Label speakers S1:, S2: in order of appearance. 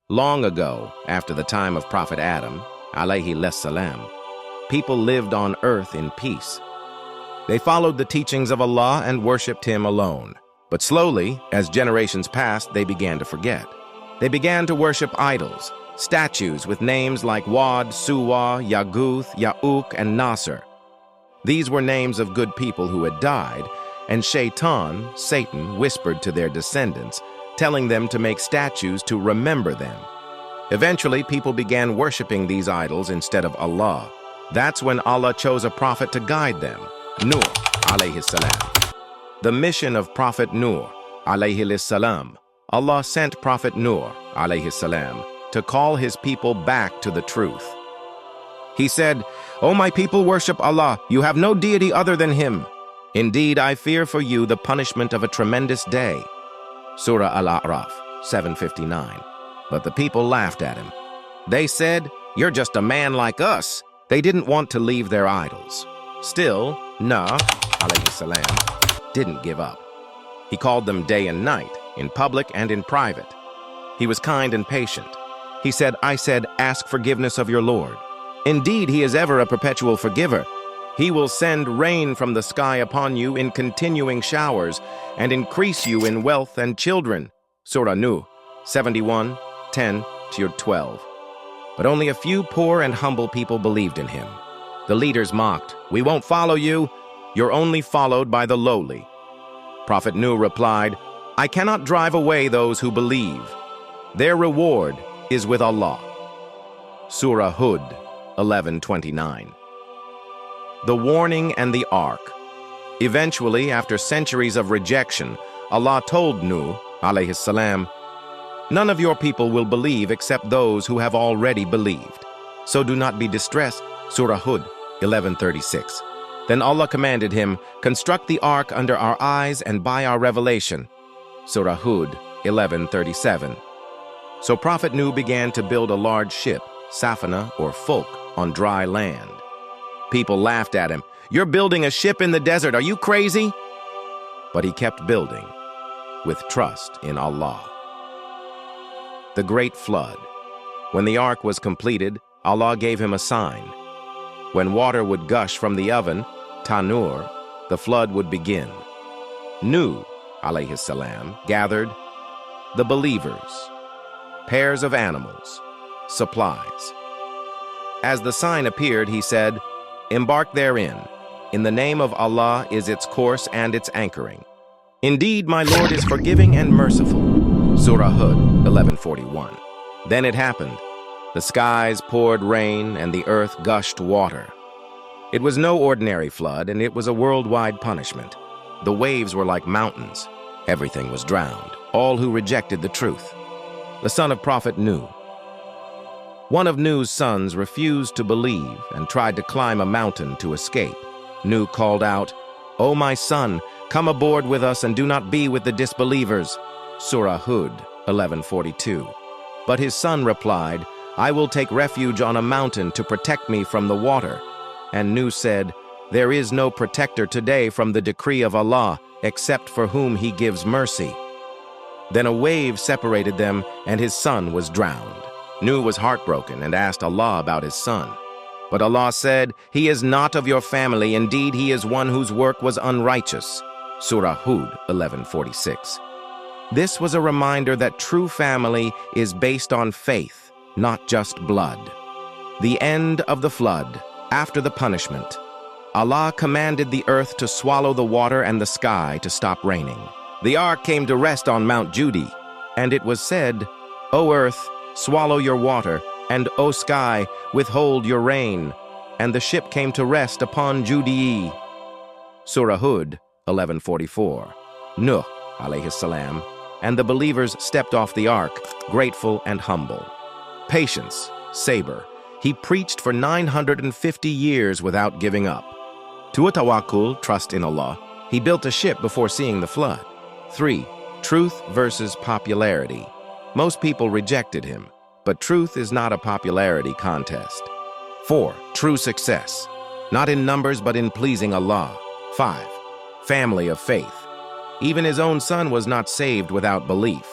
S1: Long ago, after the time of Prophet Adam, alayhi salam, people lived on earth in peace. They followed the teachings of Allah and worshipped Him alone. But slowly, as generations passed, they began to forget. They began to worship idols, statues with names like Wad, Suwa, Yaguth, Ya'uk, and Nasr. These were names of good people who had died, and Shaitan, Satan, whispered to their descendants, telling them to make statues to remember them. Eventually, people began worshiping these idols instead of Allah. That's when Allah chose a prophet to guide them, Nuh alayhi salam. The mission of Prophet Nuh alayhi salam. Allah sent Prophet Nuh alayhi salam to call his people back to the truth. He said, "O my people, worship Allah. You have no deity other than Him. Indeed, I fear for you the punishment of a tremendous day." Surah Al-A'raf, 759. But the people laughed at him. They said, "You're just a man like us." They didn't want to leave their idols. Still, Nuh alayhi salam didn't give up. He called them day and night, in public and in private. He was kind and patient. He said, "Ask forgiveness of your Lord. Indeed, He is ever a perpetual forgiver. He will send rain from the sky upon you in continuing showers and increase you in wealth and children." Surah Nuh, 71, 10-12. But only a few poor and humble people believed in him. The leaders mocked, "We won't follow you. You're only followed by the lowly." Prophet Nuh replied, "I cannot drive away those who believe. Their reward is with Allah." Surah Hud, 11:29. The warning and the ark. Eventually, after centuries of rejection, Allah told Nuh alayhi salam, "None of your people will believe except those who have already believed. So do not be distressed." Surah Hud, 11:36. Then Allah commanded him, "Construct the ark under our eyes and by our revelation." Surah Hud, 11:37. So Prophet Nuh began to build a large ship, safina or fulk, on dry land. People laughed at him. "You're building a ship in the desert. Are you crazy?" But he kept building, with trust in Allah. The Great Flood. When the ark was completed, Allah gave him a sign. When water would gush from the oven, tanur, the flood would begin. Nuh alayhi salam gathered the believers, pairs of animals, supplies. As the sign appeared, he said, "Embark therein. In the name of Allah is its course and its anchoring. Indeed, my Lord is forgiving and merciful." Surah Hud, 11:41. Then it happened. The skies poured rain and the earth gushed water. It was no ordinary flood, and it was a worldwide punishment. The waves were like mountains. Everything was drowned, all who rejected the truth. The son of Prophet Nuh. One of Nuh's sons refused to believe and tried to climb a mountain to escape. Nuh called out, "O my son, come aboard with us and do not be with the disbelievers." Surah Hud, 11:42. But his son replied, "I will take refuge on a mountain to protect me from the water." And Nuh said, "There is no protector today from the decree of Allah, except for whom He gives mercy." Then a wave separated them, and his son was drowned. Nuh was heartbroken and asked Allah about his son. But Allah said, "He is not of your family. Indeed, he is one whose work was unrighteous." Surah Hud, 11:46. This was a reminder that true family is based on faith, not just blood. The end of the flood. After the punishment, Allah commanded the earth to swallow the water and the sky to stop raining. The ark came to rest on Mount Judi, and it was said, "O earth, swallow your water, and O sky, withhold your rain." And the ship came to rest upon Judi. Surah Hud, 11:44. Nuh alayhi salam and the believers stepped off the ark, grateful and humble. Patience, sabr. He preached for 950 years without giving up. To a tawakkul, trust in Allah, he built a ship before seeing the flood. 3. Truth versus popularity. Most people rejected him, but truth is not a popularity contest. 4. True success. Not in numbers, but in pleasing Allah. 5. Family of faith. Even his own son was not saved without belief.